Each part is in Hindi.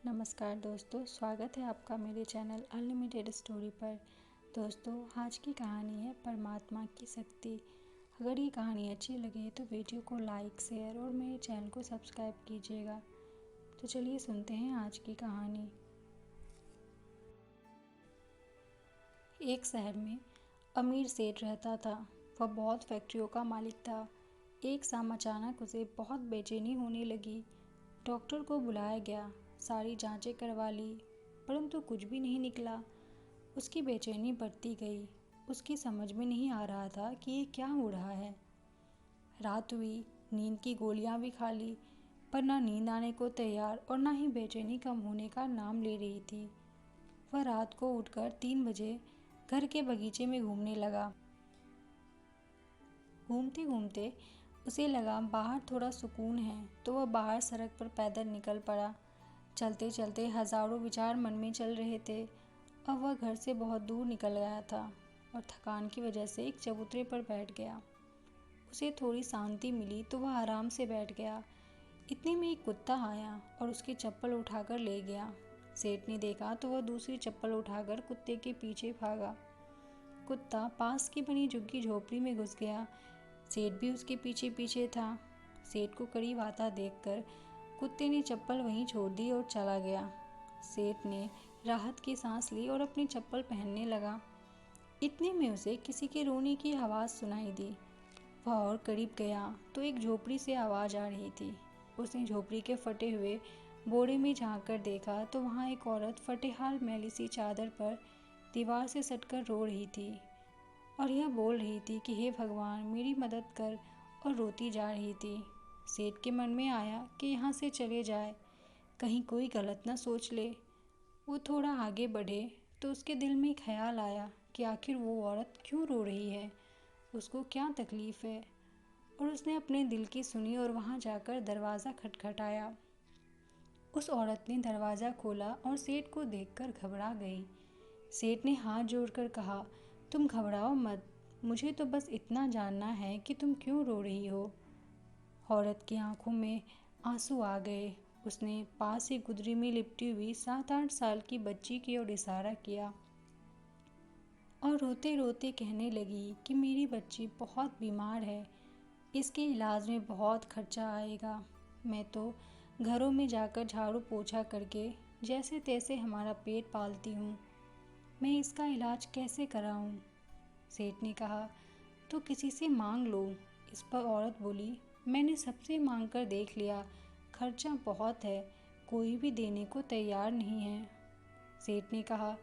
नमस्कार दोस्तों, स्वागत है आपका मेरे चैनल अनलिमिटेड स्टोरी पर। दोस्तों, आज की कहानी है परमात्मा की शक्ति। अगर ये कहानी अच्छी लगे तो वीडियो को लाइक, शेयर और मेरे चैनल को सब्सक्राइब कीजिएगा। तो चलिए सुनते हैं आज की कहानी। एक शहर में अमीर सेठ रहता था। वह बहुत फैक्ट्रियों का मालिक था। एक शाम अचानक उसे बहुत बेचैनी होने लगी। डॉक्टर को बुलाया गया, सारी जांचें करवा ली, परंतु कुछ भी नहीं निकला। उसकी बेचैनी बढ़ती गई। उसकी समझ में नहीं आ रहा था कि ये क्या हो रहा है। रात हुई, नींद की गोलियां भी खा ली, पर ना नींद आने को तैयार और ना ही बेचैनी कम होने का नाम ले रही थी। वह रात को उठकर 3 बजे घर के बगीचे में घूमने लगा। घूमते घूमते उसे लगा बाहर थोड़ा सुकून है, तो वह बाहर सड़क पर पैदल निकल पड़ा। चलते चलते हजारों विचार मन में चल रहे थे। अब वह घर से बहुत दूर निकल गया था और थकान की वजह से एक चबूतरे पर बैठ गया। उसे थोड़ी शांति मिली तो वह आराम से बैठ गया। इतने में एक कुत्ता आया और उसकी चप्पल उठाकर ले गया। सेठ ने देखा तो वह दूसरी चप्पल उठाकर कुत्ते के पीछे भागा। कुत्ता पास की बनी झुग्गी झोपड़ी में घुस गया। सेठ भी उसके पीछे पीछे था। सेठ को करीब आता देखकर कुत्ते ने चप्पल वहीं छोड़ दी और चला गया। सेठ ने राहत की सांस ली और अपनी चप्पल पहनने लगा। इतने में उसे किसी के रोने की आवाज़ सुनाई दी। वह और करीब गया तो एक झोपड़ी से आवाज़ आ रही थी। उसने झोपड़ी के फटे हुए बोरे में झांक कर देखा तो वहाँ एक औरत फटेहाल मैली सी चादर पर दीवार से सटकर रो रही थी और यह बोल रही थी कि हे भगवान, मेरी मदद कर, और रोती जा रही थी। सेठ के मन में आया कि यहाँ से चले जाए, कहीं कोई गलत ना सोच ले। वो थोड़ा आगे बढ़े तो उसके दिल में ख्याल आया कि आखिर वो औरत क्यों रो रही है, उसको क्या तकलीफ़ है। और उसने अपने दिल की सुनी और वहाँ जाकर दरवाज़ा खटखटाया। उस औरत ने दरवाज़ा खोला और सेठ को देखकर घबरा गई। सेठ ने हाथ जोड़कर कहा, तुम घबराओ मत, मुझे तो बस इतना जानना है कि तुम क्यों रो रही हो। औरत की आंखों में आंसू आ गए। उसने पास ही गुदरी में लिपटी हुई 7-8 साल की बच्ची की ओर इशारा किया और रोते रोते कहने लगी कि मेरी बच्ची बहुत बीमार है, इसके इलाज में बहुत खर्चा आएगा। मैं तो घरों में जाकर झाड़ू पोछा करके जैसे तैसे हमारा पेट पालती हूँ, मैं इसका इलाज कैसे कराऊँ। सेठ ने कहा, तो किसी से मांग लो। इस पर औरत बोली, मैंने सबसे मांग कर देख लिया, खर्चा बहुत है, कोई भी देने को तैयार नहीं है। सेठ ने कहा,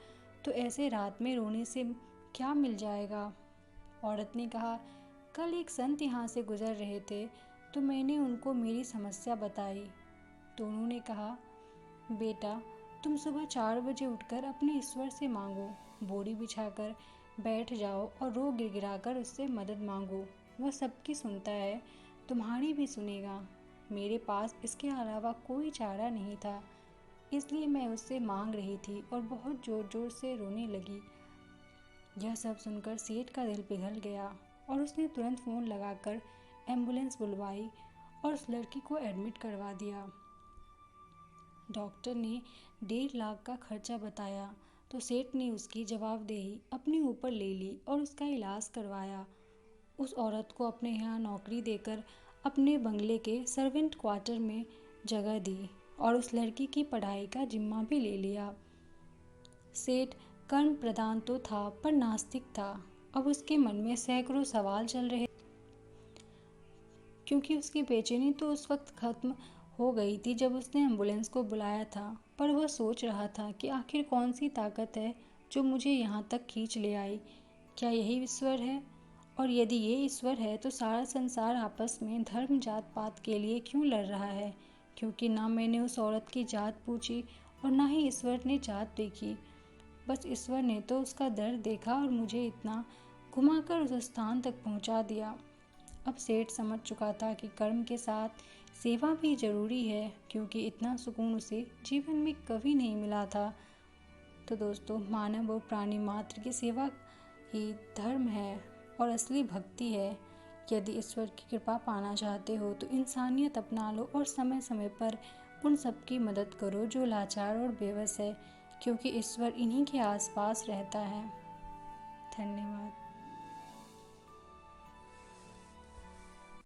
तो ऐसे रात में रोने से क्या मिल जाएगा। औरत ने कहा, कल एक संत यहाँ से गुजर रहे थे तो मैंने उनको मेरी समस्या बताई। तो उन्होंने कहा, बेटा, तुम सुबह 4 बजे उठकर अपने ईश्वर से मांगो, बोरी बिछाकर बैठ जाओ और रो गिड़गिड़ाकर उससे मदद मांगो। वह सबकी सुनता है, तुम्हारी भी सुनेगा। मेरे पास इसके अलावा कोई चारा नहीं था, इसलिए मैं उससे मांग रही थी और बहुत ज़ोर ज़ोर से रोने लगी। यह सब सुनकर सेठ का दिल पिघल गया और उसने तुरंत फ़ोन लगाकर एम्बुलेंस बुलवाई और उस लड़की को एडमिट करवा दिया। डॉक्टर ने 1.5 लाख का खर्चा बताया तो सेठ ने उसकी जवाबदेही अपने ऊपर ले ली और उसका इलाज करवाया। उस औरत को अपने यहाँ नौकरी देकर अपने बंगले के सर्वेंट क्वार्टर में जगह दी और उस लड़की की पढ़ाई का जिम्मा भी ले लिया। सेठ कर्म प्रधान तो था पर नास्तिक था। अब उसके मन में सैकड़ों सवाल चल रहे, क्योंकि उसकी बेचैनी तो उस वक्त खत्म हो गई थी जब उसने एम्बुलेंस को बुलाया था। पर वह सोच रहा था कि आखिर कौन सी ताकत है जो मुझे यहाँ तक खींच ले आई। क्या यही ईश्वर है? और यदि ये ईश्वर है तो सारा संसार आपस में धर्म जात पात के लिए क्यों लड़ रहा है? क्योंकि ना मैंने उस औरत की जात पूछी और ना ही ईश्वर ने जात देखी। बस ईश्वर ने तो उसका दर्द देखा और मुझे इतना घुमाकर उस स्थान तक पहुंचा दिया। अब सेठ समझ चुका था कि कर्म के साथ सेवा भी जरूरी है, क्योंकि इतना सुकून उसे जीवन में कभी नहीं मिला था। तो दोस्तों, मानव और प्राणी मात्र की सेवा ही धर्म है और असली भक्ति है। यदि ईश्वर की कृपा पाना चाहते हो तो इंसानियत अपना लो और समय समय पर उन सबकी मदद करो जो लाचार और बेबस है, क्योंकि ईश्वर इन्हीं के आसपास रहता है। धन्यवाद।